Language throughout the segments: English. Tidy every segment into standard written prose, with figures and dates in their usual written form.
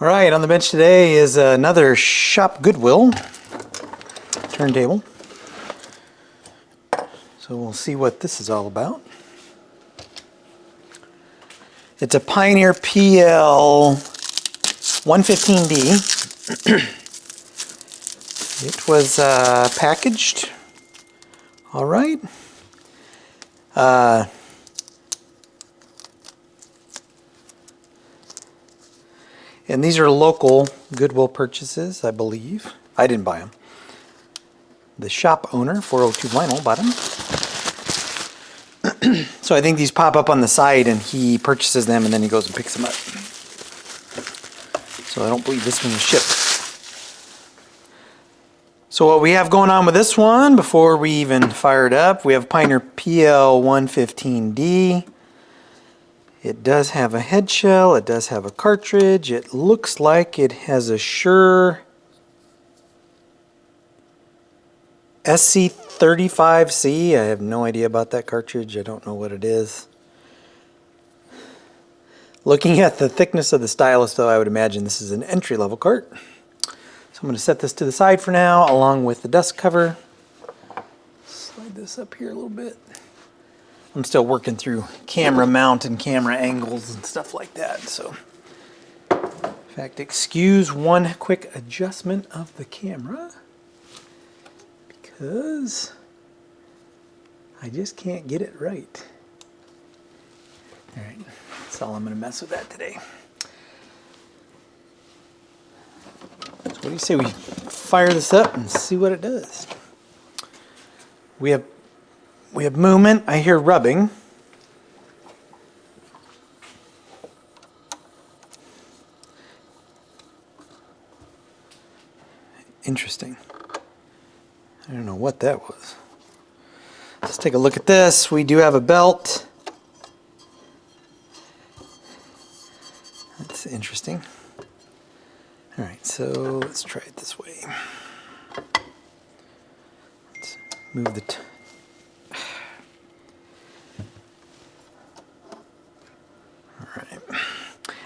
All right, on the bench today is another ShopGoodwill turntable. So we'll see what this is all about. It's a Pioneer PL 115D. It was packaged. All right. And these are local Goodwill purchases, I believe. I didn't buy them. The shop owner, 402 Vinyl, bought them. So I think these pop up on the side and he purchases them and then he goes and picks them up. So I don't believe this one was shipped. So what we have going on with this one, before we even fire it up, we have Pioneer PL 115D. It does have a head shell, it does have a cartridge, it looks like it has a Shure SC35C. I have no idea about that cartridge, I don't know what it is. Looking at the thickness of the stylus though, I would imagine this is an entry-level cart. So I'm going to set this to the side for now, along with the dust cover. Slide this up here a little bit. I'm still working through camera mount and camera angles and stuff like that. So, in fact, excuse one quick adjustment of the camera because I just can't get it right. All right, that's all I'm going to mess with that today. So what do you say we fire this up and see what it does? We have movement. I hear rubbing. Interesting. I don't know what that was. Let's take a look at this. We do have a belt. That's interesting. All right, so let's try it this way. Let's move the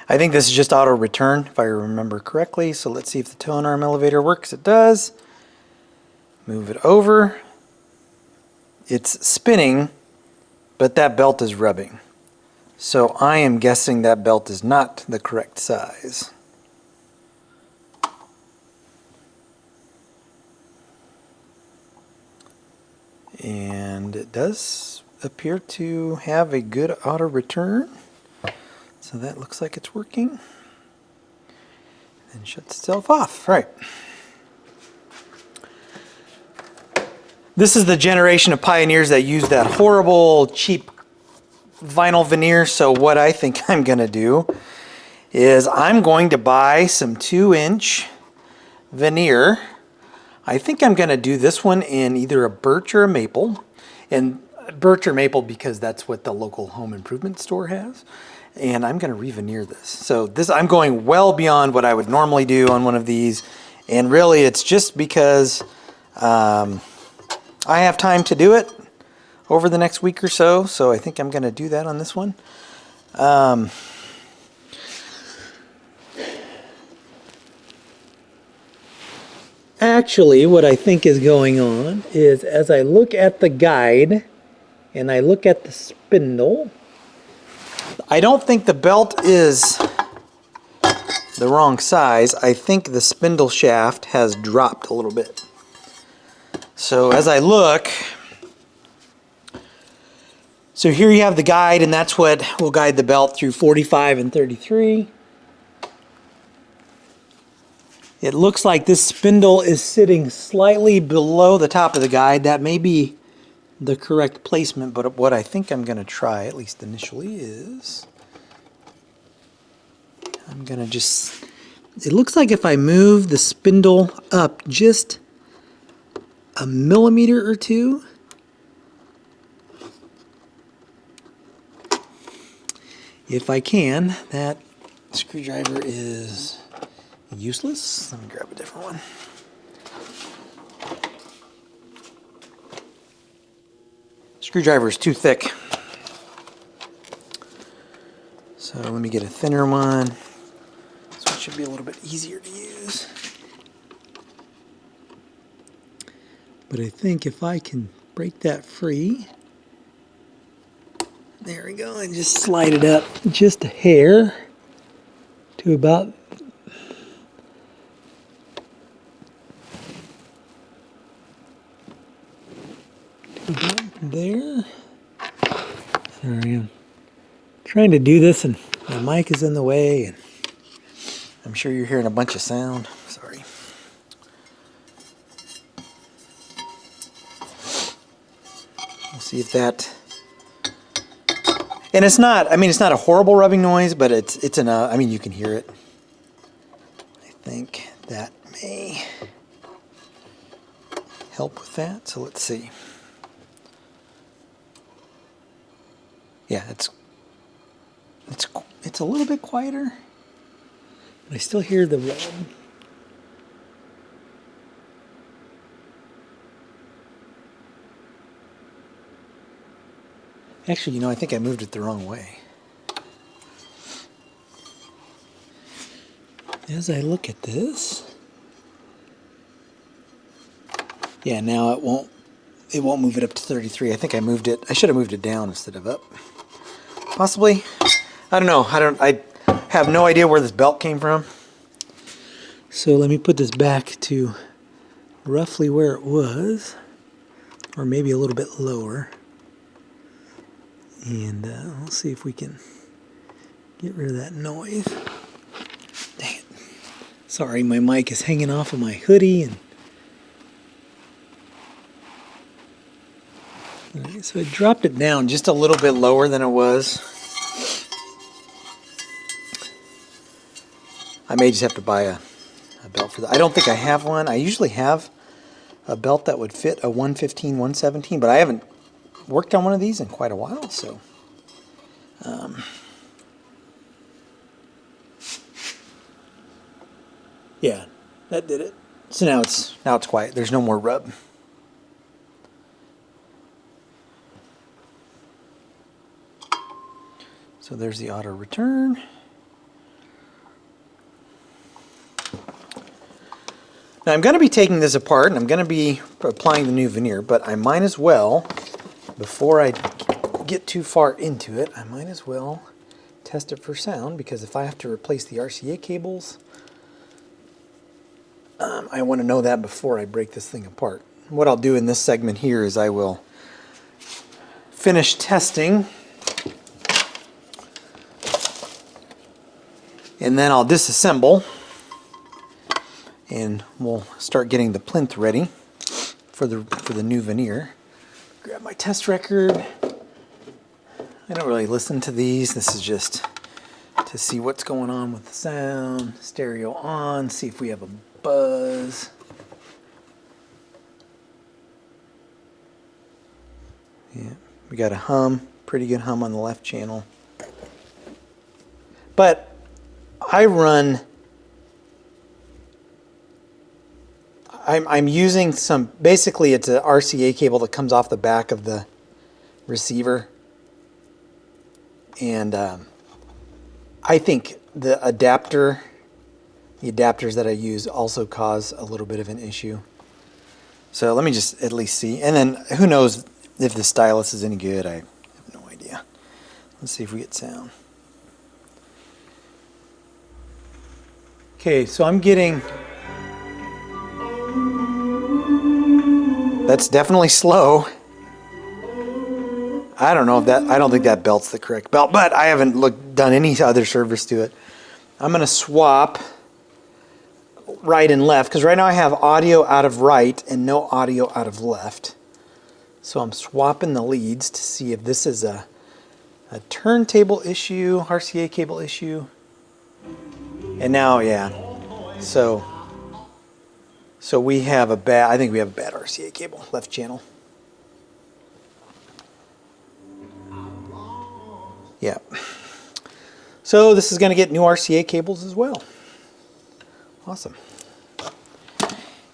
I think this is just auto return if I remember correctly. So let's see if the towing arm elevator works. It does. Move it over. It's spinning, but that belt is rubbing. So I am guessing that belt is not the correct size. And it does appear to have a good auto return. So that looks like it's working. And shuts itself off. All right. This is the generation of Pioneers that use that horrible, cheap vinyl veneer. So what I think I'm going to do is I'm going to buy some 2-inch veneer. I think I'm going to do this one in either a birch or a maple. And birch or maple because that's what the local home improvement store has. And I'm going to re-veneer this. So this, I'm going well beyond what I would normally do on one of these. And really it's just because I have time to do it over the next week or so. So I think I'm going to do that on this one. Actually, what I think is going on is as I look at the guide and I look at the spindle, I don't think the belt is the wrong size. I think the spindle shaft has dropped a little bit. So as I look, so here you have the guide, and that's what will guide the belt through 45 and 33. It looks like this spindle is sitting slightly below the top of the guide. That may be the correct placement, but what I think I'm going to try, at least initially, is I'm going to just, it looks like if I move the spindle up just a millimeter or two, if I can, that screwdriver is useless. Let me grab a different one. Screwdriver is too thick. So let me get a thinner one. should be a little bit easier to use. But I think if I can break that free, there we go, and just slide it up just a hair to about there. Sorry, I'm trying to do this and my mic is in the way, and I'm sure you're hearing a bunch of sound. Sorry. We'll see if that. And it's not. I mean, it's not a horrible rubbing noise, but it's enough. I mean, you can hear it. I think that may help with that. So let's see. Yeah, it's a little bit quieter, but I still hear the rub. Actually, you know, I think I moved it the wrong way. As I look at this, yeah, now it won't move it up to 33. I think I should have moved it down instead of up. Possibly. I don't know. I have no idea where this belt came from. So let me put this back to roughly where it was, or maybe a little bit lower. And we'll see if we can get rid of that noise. Dang it. Sorry, my mic is hanging off of my hoodie. And right, so I dropped it down just a little bit lower than it was. I may just have to buy a belt for that. I don't think I have one. I usually have a belt that would fit a 115, 117, but I haven't worked on one of these in quite a while, so yeah, that did it. So now it's quiet. There's no more rub. So there's the auto return. Now I'm going to be taking this apart and I'm going to be applying the new veneer, but I might as well, before I get too far into it, I might as well test it for sound, because if I have to replace the RCA cables, I want to know that before I break this thing apart. What I'll do in this segment here is I will finish testing, and then I'll disassemble, and we'll start getting the plinth ready for the new veneer. Grab my test record. I don't really listen to these. This is just to see what's going on with the sound. Stereo on, see if we have a buzz. Yeah, we got a hum, pretty good hum on the left channel. But I'm using some, basically it's an RCA cable that comes off the back of the receiver. And I think the adapters that I use also cause a little bit of an issue. So let me just at least see. And then who knows if the stylus is any good. I have no idea. Let's see if we get sound. Okay, so I'm getting... That's definitely slow. I don't know if that, I don't think that belt's the correct belt, but I haven't done any other service to it. I'm going to swap right and left, because right now I have audio out of right and no audio out of left. So I'm swapping the leads to see if this is a turntable issue, RCA cable issue. And now, yeah. So we have I think we have a bad RCA cable, left channel. Yeah. So this is going to get new RCA cables as well. Awesome.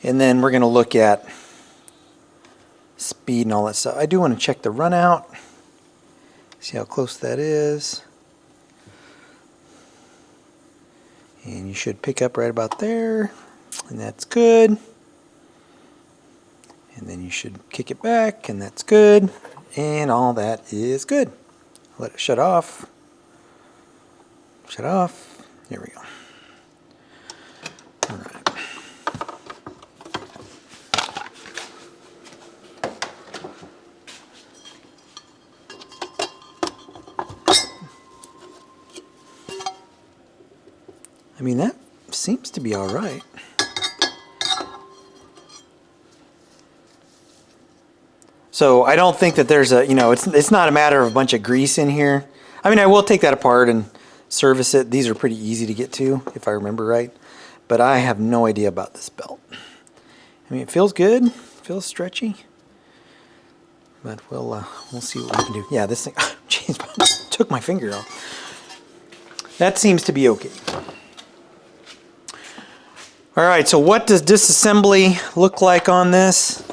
And then we're going to look at speed and all that stuff. I do want to check the run out. See how close that is. And you should pick up right about there, and that's good. And then you should kick it back, and that's good. And all that is good. Let it shut off. Shut off. There we go. All right. I mean, that seems to be all right. So I don't think that there's a, it's not a matter of a bunch of grease in here. I mean, I will take that apart and service it. These are pretty easy to get to, if I remember right. But I have no idea about this belt. I mean, it feels good. It feels stretchy. But we'll see what we can do. Yeah, this thing, jeez, took my finger off. That seems to be okay. All right, so what does disassembly look like on this?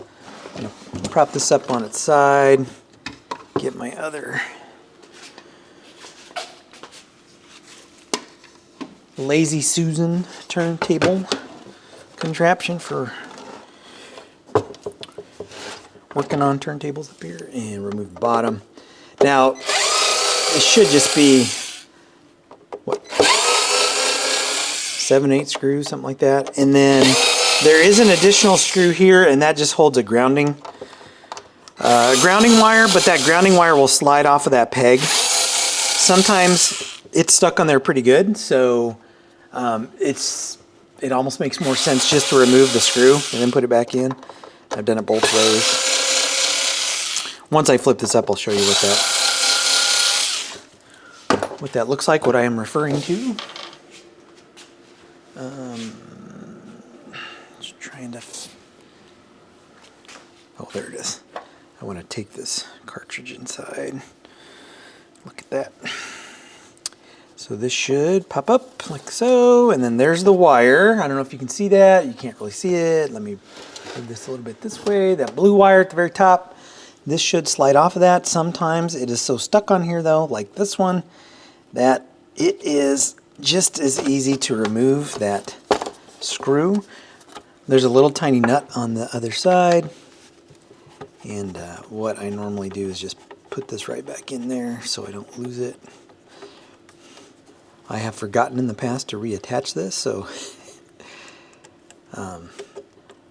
I'm gonna prop this up on its side, get my other Lazy Susan turntable contraption for working on turntables up here, and remove the bottom. Now, it should just be, what, 7/8 screws, something like that. And then there is an additional screw here, and that just holds a grounding wire, but that grounding wire will slide off of that peg. Sometimes it's stuck on there pretty good, so it almost makes more sense just to remove the screw and then put it back in. I've done it both ways. Once I flip this up, I'll show you what that looks like, what I am referring to. Just trying to. Oh, there it is. I want to take this cartridge inside. Look at that. So this should pop up like so, and then there's the wire. I don't know if you can see that. You can't really see it. Let me move this a little bit this way. That blue wire at the very top. This should slide off of that. Sometimes it is so stuck on here though, like this one, that it is just as easy to remove that screw. There's a little tiny nut on the other side. And what I normally do is just put this right back in there so I don't lose it. I have forgotten in the past to reattach this, so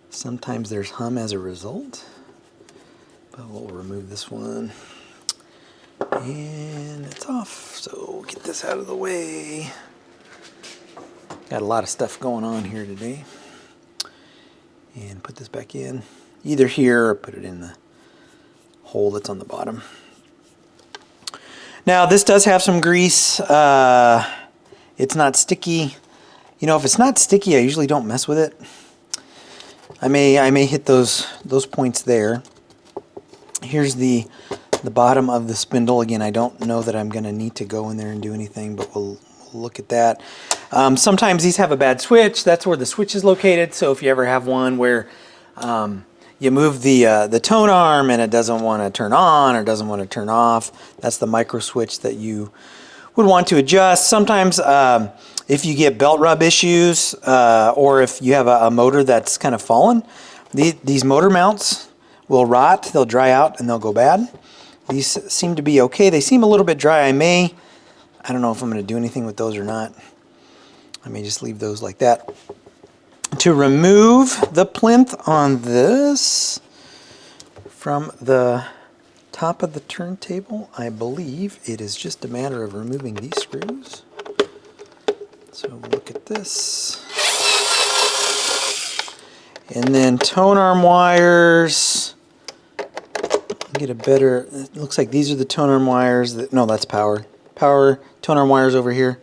sometimes there's hum as a result. But we'll remove this one. And it's off, so get this out of the way. Got a lot of stuff going on here today. And put this back in, either here or put it in the hole that's on the bottom. Now this does have some grease. It's not sticky. You know, if it's not sticky, I usually don't mess with it. I may hit those points there. Here's the bottom of the spindle. Again, I don't know that I'm going to need to go in there and do anything, but we'll look at that. Sometimes these have a bad switch. That's where the switch is located. So if you ever have one where you move the tone arm and it doesn't want to turn on or doesn't want to turn off, that's the micro switch that you would want to adjust. Sometimes if you get belt rub issues or if you have a motor that's kind of fallen, these motor mounts will rot, they'll dry out, and they'll go bad. These seem to be okay. They seem a little bit dry. I don't know if I'm going to do anything with those or not. I may just leave those like that. To remove the plinth on this from the top of the turntable, I believe it is just a matter of removing these screws. So look at this. And then tone arm wires. Get a better, it looks like these are the tone arm wires. No, that's power. Power tone arm wires over here.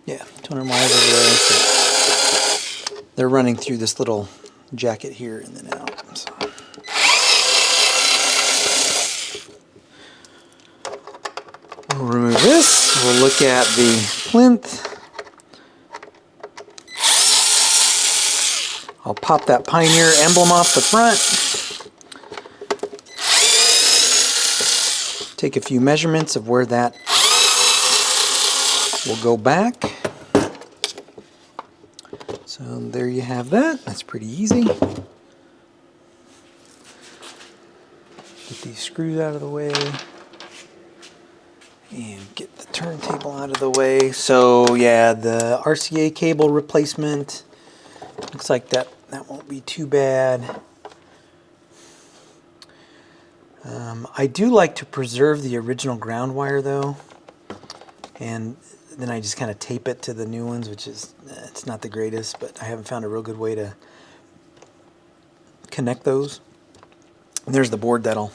Yeah, tone arm wires over there. So they're running through this little jacket here and then out. So. We'll remove this. We'll look at the plinth. I'll pop that Pioneer emblem off the front. Take a few measurements of where that will go back. So there you have that. That's pretty easy. Get these screws out of the way. And get the turntable out of the way. So yeah, the RCA cable replacement. Looks like that won't be too bad. I do like to preserve the original ground wire though, and then I just kind of tape it to the new ones, which is, it's not the greatest, but I haven't found a real good way to connect those. And there's the board that'll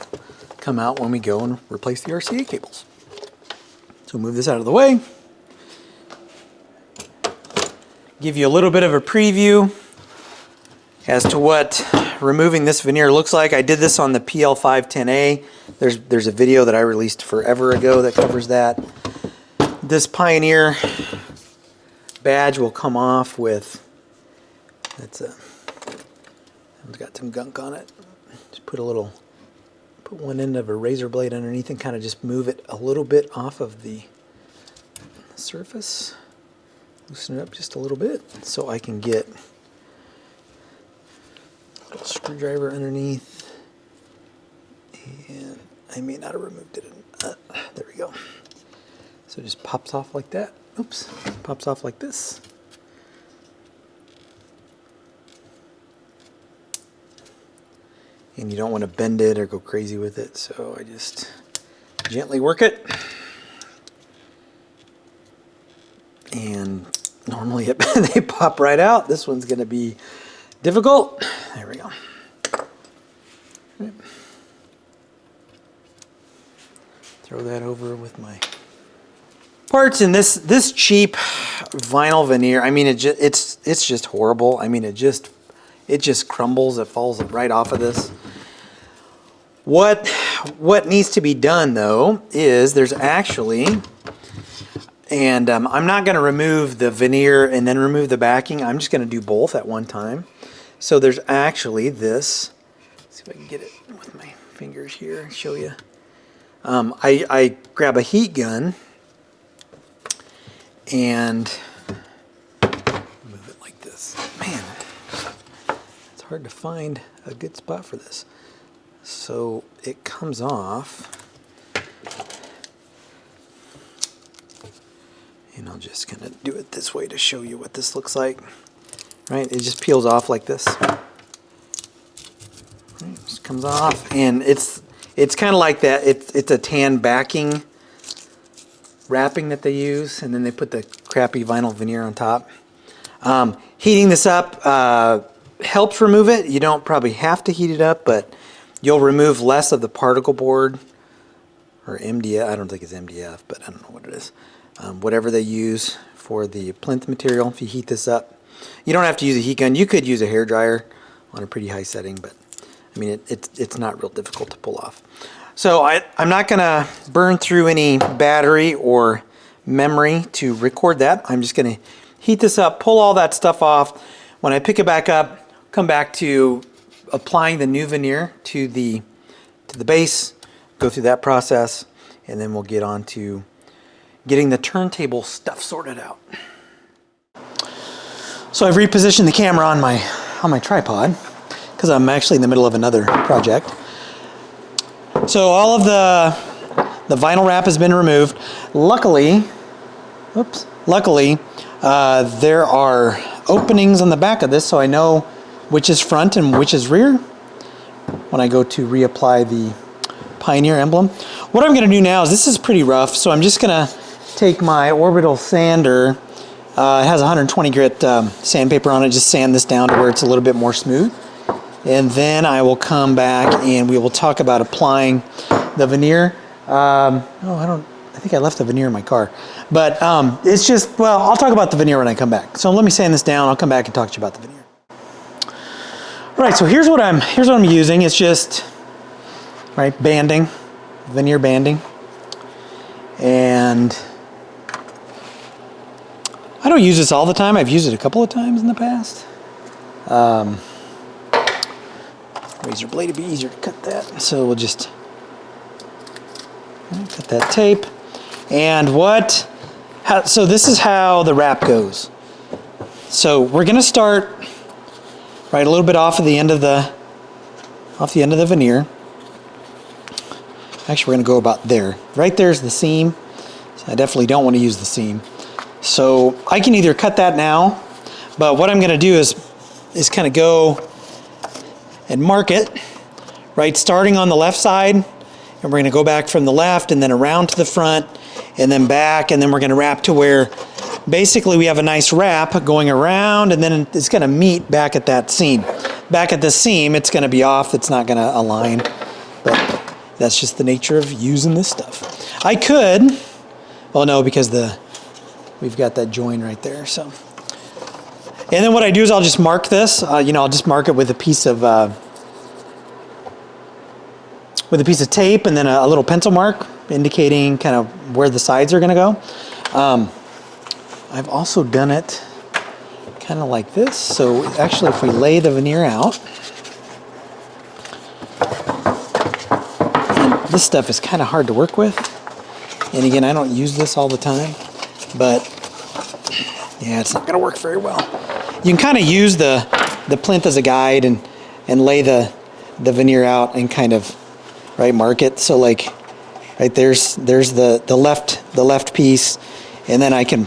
come out when we go and replace the RCA cables. So move this out of the way. Give you a little bit of a preview as to what removing this veneer looks like. I did this on the PL510A. There's a video that I released forever ago that covers that. This Pioneer badge will come off with, it's got some gunk on it. Just put one end of a razor blade underneath and kind of just move it a little bit off of the surface. Loosen it up just a little bit so I can get a little screwdriver underneath. And I may not have removed it. There we go. So it just pops off like that. Oops, pops off like this. And you don't want to bend it or go crazy with it, so I just gently work it. And normally they pop right out. This one's going to be difficult. There we go. Throw that over with my parts. And this cheap vinyl veneer, I mean, it's just horrible. I mean, it just crumbles. It falls right off of this. What needs to be done though is there's actually, and I'm not going to remove the veneer and then remove the backing. I'm just going to do both at one time. So there's actually this. Let's see if I can get it with my fingers here and show you. I grab a heat gun and move it like this. Man, it's hard to find a good spot for this. So it comes off. And I'll just kind of do it this way to show you what this looks like. Right, it just peels off like this. Right, just comes off, and it's kind of like that. It's a tan backing wrapping that they use, and then they put the crappy vinyl veneer on top. Heating this up helps remove it. You don't probably have to heat it up, but you'll remove less of the particle board or MDF. I don't think it's MDF, but I don't know what it is. Whatever they use for the plinth material, if you heat this up. You don't have to use a heat gun. You could use a hair dryer on a pretty high setting, but I mean, it's not real difficult to pull off. So I'm not going to burn through any battery or memory to record that. I'm just going to heat this up, pull all that stuff off. When I pick it back up, come back to applying the new veneer to the base, go through that process, and then we'll get on to getting the turntable stuff sorted out. So I've repositioned the camera on my tripod because I'm actually in the middle of another project. So all of the vinyl wrap has been removed. Luckily, there are openings on the back of this, so I know which is front and which is rear when I go to reapply the Pioneer emblem. What I'm going to do now is, this is pretty rough, so I'm just going to take my orbital sander. It has 120 grit sandpaper on it. Just sand this down to where it's a little bit more smooth. And then I will come back and we will talk about applying the veneer. I think I left the veneer in my car. But it's just, well, I'll talk about the veneer when I come back. So let me sand this down. I'll come back and talk to you about the veneer. All right, so here's what I'm using. It's just, right, banding, veneer banding. And I don't use this all the time. I've used it a couple of times in the past. Razor blade would be easier to cut that. So we'll just cut that tape. And so this is how the wrap goes. So we're going to start right a little bit off the end of the veneer. Actually, we're going to go about there. Right there's the seam. So I definitely don't want to use the seam. So I can either cut that now, but what I'm going to do is kind of go and mark it, right, starting on the left side, and we're going to go back from the left and then around to the front and then back, and then we're going to wrap to where basically we have a nice wrap going around, and then it's going to meet back at that seam. Back at the seam, it's going to be off, it's not going to align, but that's just the nature of using this stuff. I could, well no, because we've got that join right there, so. And then what I do is I'll just mark this, I'll just mark it with a piece of tape and then a little pencil mark indicating kind of where the sides are going to go. I've also done it kind of like this. So actually, if we lay the veneer out, and this stuff is kind of hard to work with. And again, I don't use this all the time, but yeah, it's not going to work very well. You can kind of use the plinth as a guide and lay the veneer out and kind of mark it. So like right there's the left piece, and then I can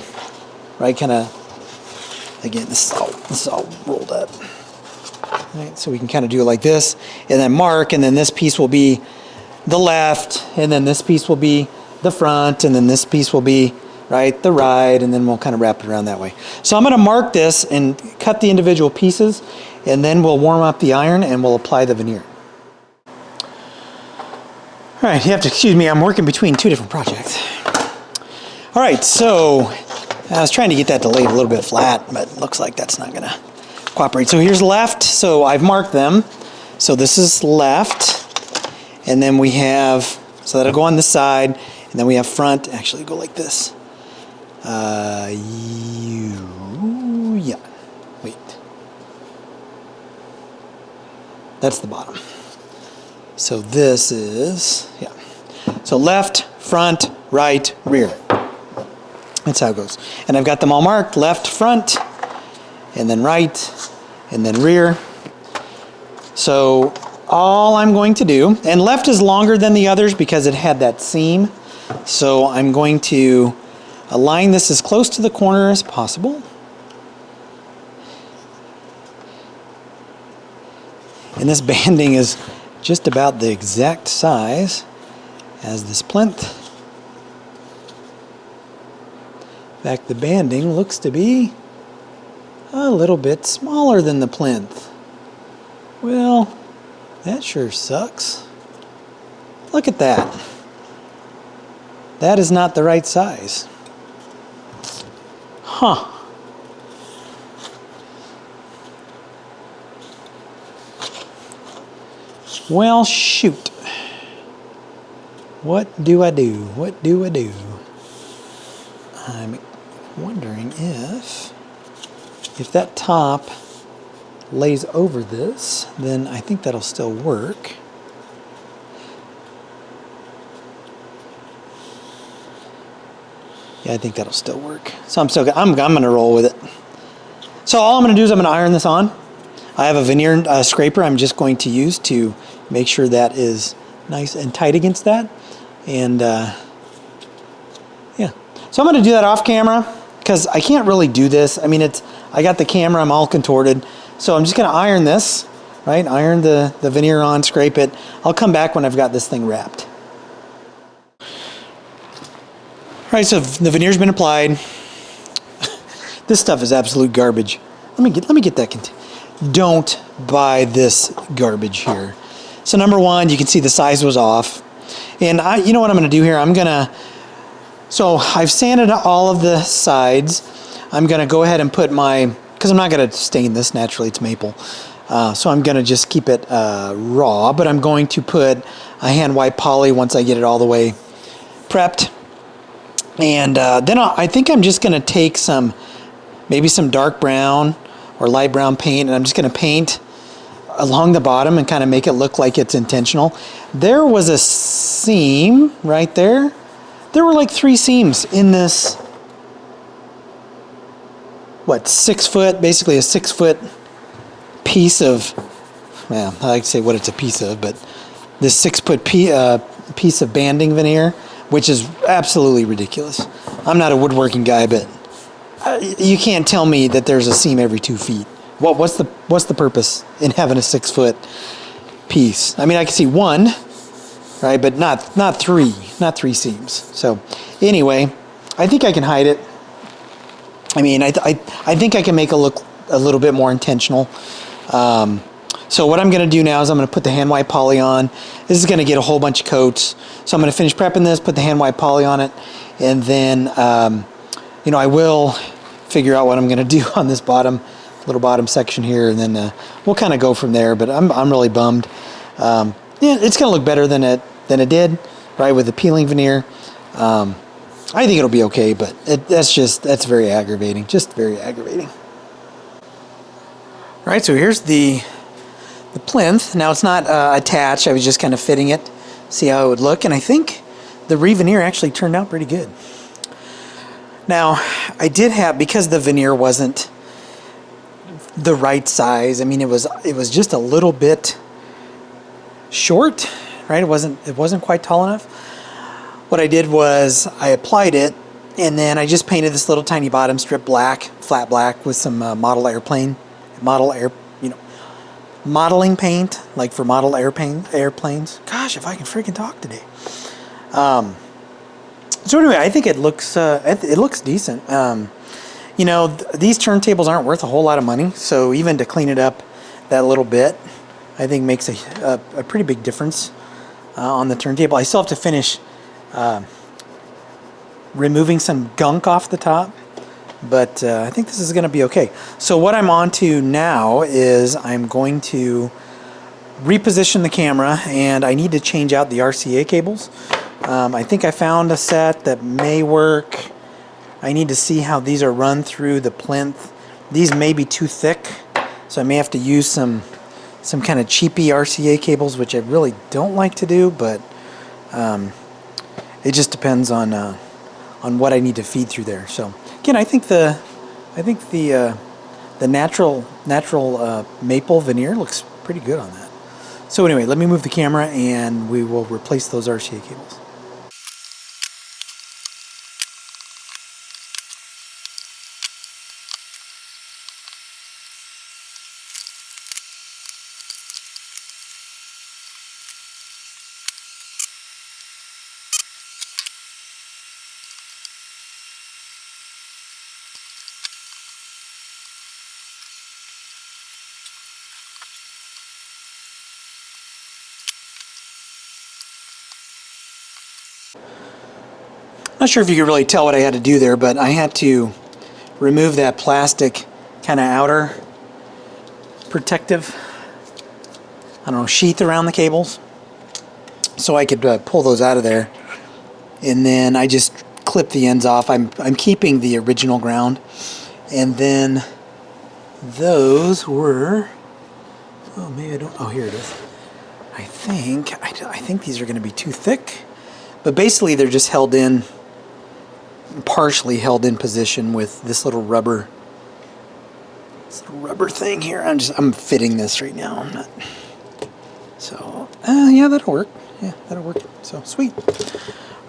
kind of, again, this is all rolled up. Right, so we can kind of do it like this, and then mark, and then this piece will be the left, and then this piece will be the front, and then this piece will be the right, and then we'll kind of wrap it around that way. So I'm going to mark this and cut the individual pieces, and then we'll warm up the iron and we'll apply the veneer. All right, you have to excuse me, I'm working between two different projects. All right, so I was trying to get that to lay a little bit flat, but it looks like that's not going to cooperate. So here's left, so I've marked them. So this is left, and then we have, so that'll go on this side, and then we have front, actually go like this. Yeah, wait. That's the bottom. So this is, yeah. So left, front, right, rear. That's how it goes. And I've got them all marked, left, front, and then right, and then rear. So all I'm going to do, and left is longer than the others because it had that seam. So I'm going to align this as close to the corner as possible. And this banding is just about the exact size as this plinth. In fact, the banding looks to be a little bit smaller than the plinth. Well, that sure sucks. Look at that. That is not the right size. Huh. Well, shoot. What do I do? What do I do? I'm wondering if that top lays over this, then I think that'll still work. Yeah, I think that'll still work. So I'm going to roll with it. So all I'm going to do is I'm going to iron this on. I have a veneer scraper I'm just going to use to make sure that is nice and tight against that. And yeah. So I'm going to do that off camera because I can't really do this. I mean, I got the camera, I'm all contorted. So I'm just going to iron this, right? Iron the veneer on, scrape it. I'll come back when I've got this thing wrapped. All right, so the veneer's been applied. This stuff is absolute garbage. Let me get that. Don't buy this garbage here. So number one, you can see the size was off. And you know what I'm going to do here? So I've sanded all of the sides. I'm going to go ahead and put because I'm not going to stain this naturally, it's maple. So I'm going to just keep it raw, but I'm going to put a hand wipe poly once I get it all the way prepped. And then I think I'm just going to take maybe some dark brown or light brown paint, and I'm just going to paint along the bottom and kind of make it look like it's intentional. There was a seam right there. There were like 3 seams in this what, 6 foot, basically a 6 foot piece of, well, I like to say what it's a piece of, but this 6 foot piece of banding veneer, which is absolutely ridiculous. I'm not a woodworking guy, but you can't tell me that there's a seam every 2 feet. What's the purpose in having a 6 foot piece? I mean, I can see one, right, but not three seams. So anyway, I think I can hide it. I mean, I think I can make it look a little bit more intentional. So what I'm going to do now is I'm going to put the hand wipe poly on. This is going to get a whole bunch of coats. So I'm going to finish prepping this, put the hand wipe poly on it, and then you know, I will figure out what I'm going to do on this little bottom section here, and then we'll kind of go from there. But I'm really bummed. Yeah, it's going to look better than it did, right, with the peeling veneer. I think it'll be okay, but that's very aggravating, just very aggravating. All right, so here's the plinth. Now it's not attached. I was just kind of fitting it, see how it would look, and I think the re-veneer actually turned out pretty good. Now I did have, because the veneer wasn't the right size. I mean, it was just a little bit short, right? It wasn't quite tall enough. What I did was I applied it, and then I just painted this little tiny bottom strip black, flat black, with some modeling paint, like for model airplanes. Gosh, if I can freaking talk today. So anyway, I think it looks decent. You know, these turntables aren't worth a whole lot of money, so even to clean it up that little bit, I think makes a pretty big difference on the turntable. I still have to finish removing some gunk off the top, but I think this is going to be okay. So what I'm on to now is I'm going to reposition the camera, and I need to change out the RCA cables. I think I found a set that may work. I need to see how these are run through the plinth. These may be too thick, so I may have to use some kind of cheapy RCA cables, which I really don't like to do, but it just depends on what I need to feed through there. So again, I think the natural maple veneer looks pretty good on that. So anyway, let me move the camera and we will replace those RCA cables. Not sure if you could really tell what I had to do there, but I had to remove that plastic kind of outer protective, I don't know, sheath around the cables, so I could pull those out of there. And then I just clip the ends off. I'm keeping the original ground, and then those were, oh, maybe I don't, oh, here it is. I think these are going to be too thick, but basically they're just held in, partially held in position with this little rubber thing here. I'm fitting this right now. I'm not. So yeah, that'll work. Yeah, that'll work. So sweet.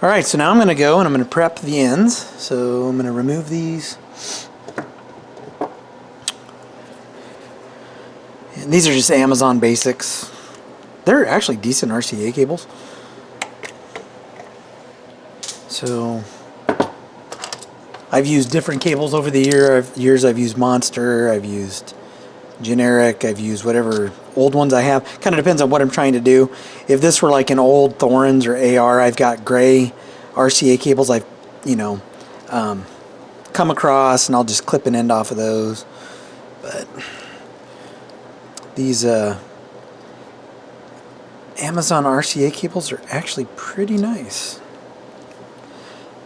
All right, so now I'm going to go and I'm going to prep the ends. So I'm going to remove these. And these are just Amazon basics. They're actually decent RCA cables. So I've used different cables over the years. I've used Monster, I've used generic, I've used whatever old ones I have. Kind of depends on what I'm trying to do. If this were like an old Thorns or AR, I've got gray RCA cables I've, come across, and I'll just clip an end off of those. But these Amazon RCA cables are actually pretty nice.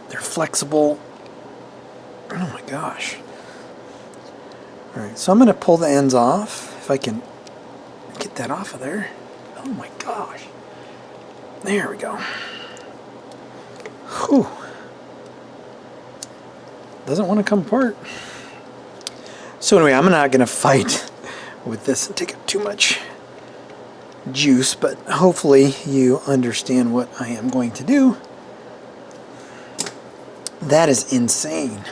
They're flexible. Oh my gosh. Alright, so I'm going to pull the ends off, if I can get that off of there. Oh my gosh. There we go. Whew. Doesn't want to come apart. So anyway, I'm not going to fight with this and take up too much juice, but hopefully you understand what I am going to do. That is insane.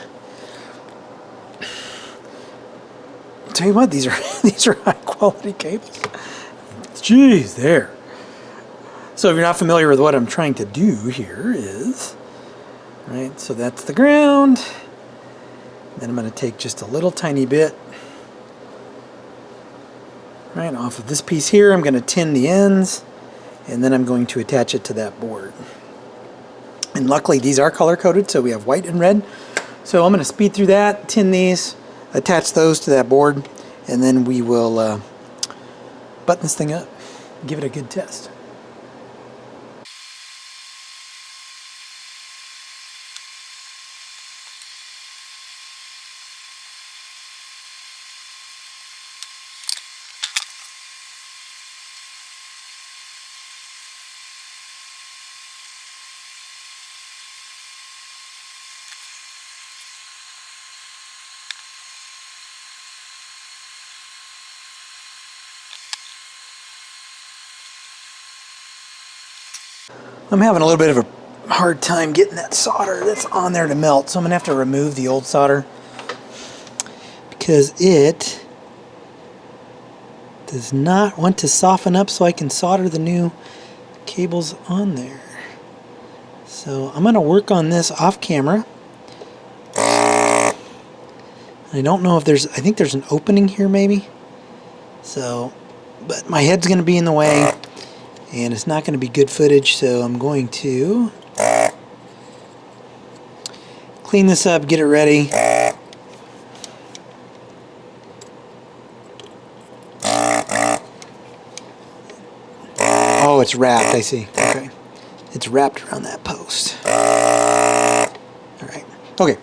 I'll tell you what, these are high quality cables. Jeez, there. So if you're not familiar with what I'm trying to do here is, right, so that's the ground. Then I'm going to take just a little tiny bit, right, off of this piece here. I'm going to tin the ends, and then I'm going to attach it to that board. And luckily these are color coded, so we have white and red. So I'm going to speed through that, tin these, attach those to that board, and then we will button this thing up, give it a good test. I'm having a little bit of a hard time getting that solder that's on there to melt, so I'm going to have to remove the old solder because it does not want to soften up so I can solder the new cables on there. So I'm going to work on this off camera. I don't know if there's, I think there's an opening here maybe. So, but my head's going to be in the way. And it's not going to be good footage, so I'm going to clean this up, get it ready. Oh, it's wrapped, I see. Okay. It's wrapped around that post. Alright. Okay.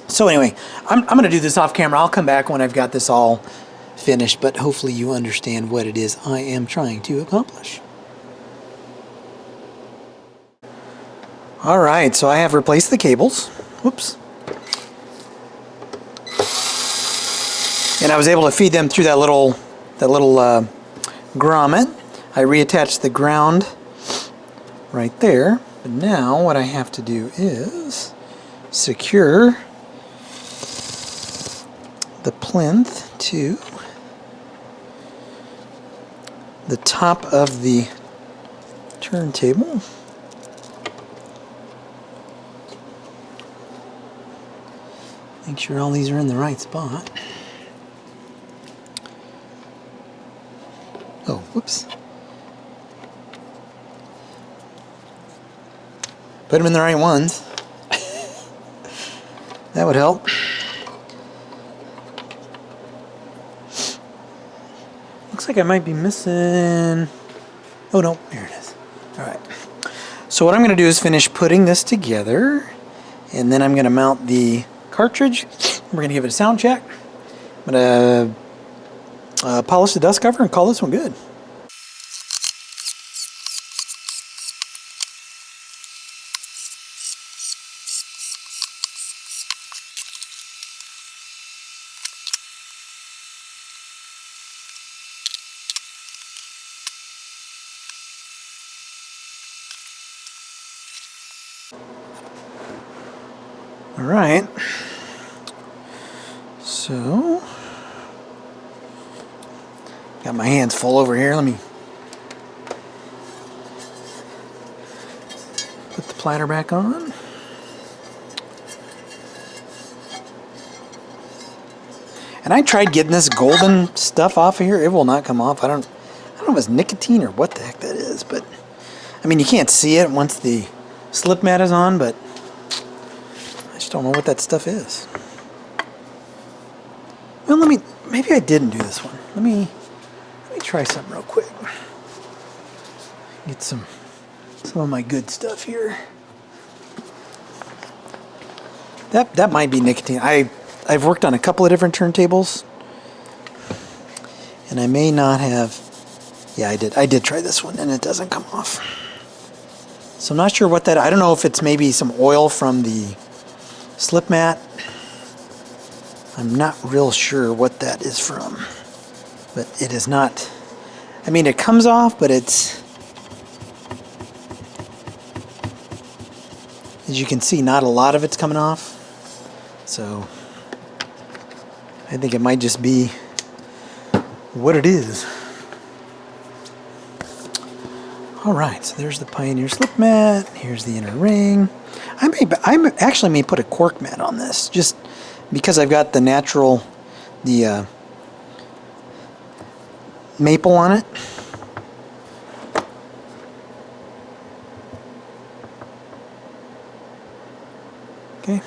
So anyway, I'm going to do this off camera. I'll come back when I've got this all finished, but hopefully you understand what it is I am trying to accomplish. Alright, so I have replaced the cables. Whoops. And I was able to feed them through that little grommet. I reattached the ground right there. But now what I have to do is secure the plinth to the top of the turntable. Make sure all these are in the right spot. Oh, whoops. Put them in the right ones. That would help. Looks like I might be missing... Oh no, there it is. Alright. So what I'm going to do is finish putting this together, and then I'm going to mount the cartridge. We're going to give it a sound check. I'm going to polish the dust cover and call this one good. All right. So, got my hands full over here. Let me put the platter back on. And I tried getting this golden stuff off of here. It will not come off. I don't know if it's nicotine or what the heck that is, but I mean, you can't see it once the slip mat is on, but I just don't know what that stuff is. Well, maybe I didn't do this one. Let me try something real quick. Get some of my good stuff here. That might be nicotine. I've worked on a couple of different turntables, and I may not have. Yeah, I did try this one, and it doesn't come off. So I'm not sure what that. I don't know if it's maybe some oil from the slip mat. I'm not real sure what that is from, but it is not, I mean, it comes off, but it's, as you can see, not a lot of it's coming off. So I think it might just be what it is. Alright, so there's the Pioneer slip mat. Here's the inner ring. I actually may put a cork mat on this, just because I've got the natural, the maple on it. Okay.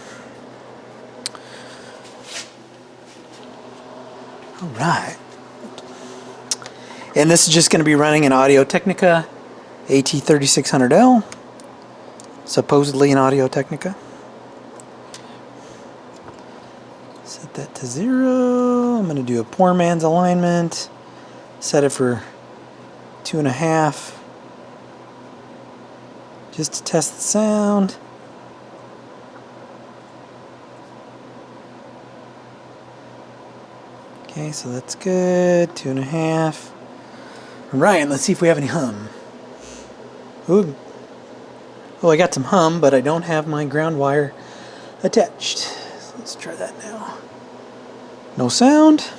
Alright. And this is just going to be running an Audio-Technica AT3600L. Supposedly an Audio-Technica. Set that to 0. I'm going to do a poor man's alignment. Set it for 2.5. Just to test the sound. Okay, so that's good. 2.5. Alright, let's see if we have any hum. Ooh. Oh, I got some hum, but I don't have my ground wire attached. So let's try that now. No sound.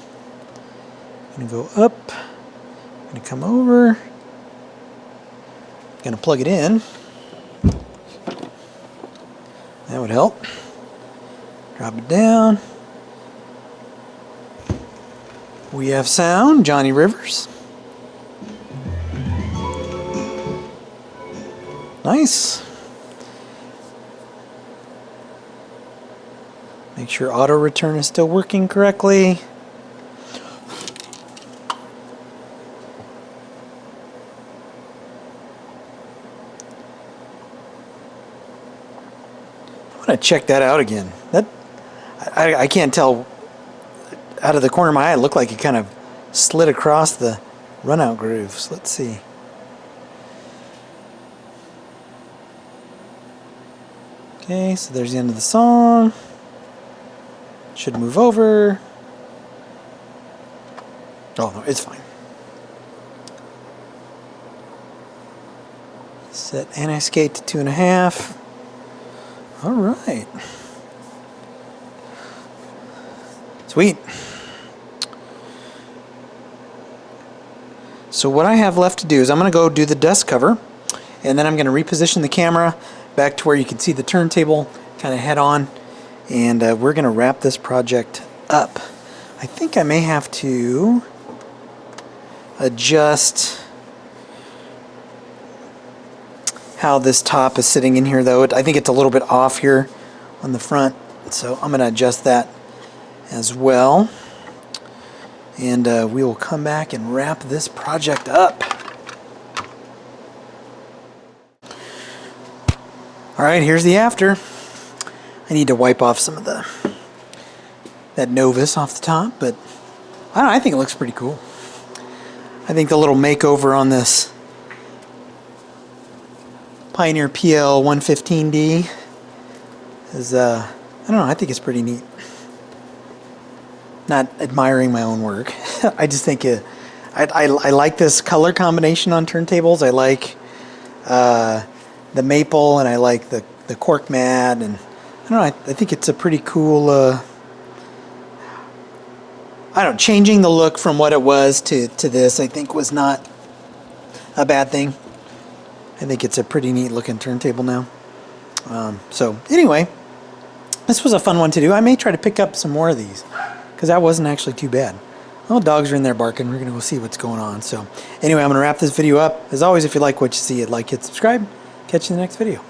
I'm going to go up. I'm going to come over. I'm going to plug it in. That would help. Drop it down. We have sound, Johnny Rivers. Nice. Make sure auto return is still working correctly. I want to check that out again. That I can't tell. Out of the corner of my eye, it looked like it kind of slid across the runout grooves. Let's see. Okay, so there's the end of the song. Should move over. Oh, no, it's fine. Set anti-skate to 2.5. All right. Sweet. So what I have left to do is I'm going to go do the dust cover, and then I'm going to reposition the camera back to where you can see the turntable kind of head on, and we're going to wrap this project up. I think I may have to adjust how this top is sitting in here, though. I think it's a little bit off here on the front, so I'm going to adjust that as well. And we will come back and wrap this project up. Alright, here's the after. I need to wipe off some of that Novus off the top, but I don't know, I think it looks pretty cool. I think the little makeover on this Pioneer PL 115D is, I don't know, I think it's pretty neat. Not admiring my own work. I just think I like this color combination on turntables. I like the maple, and I like the cork mat, and I don't know, I think it's a pretty cool, I don't know, changing the look from what it was to this, I think was not a bad thing. I think it's a pretty neat looking turntable now. So anyway, this was a fun one to do. I may try to pick up some more of these, because that wasn't actually too bad. Well, dogs are in there barking. We're going to go see what's going on. So anyway, I'm going to wrap this video up. As always, if you like what you see, like, hit subscribe. Catch you in the next video.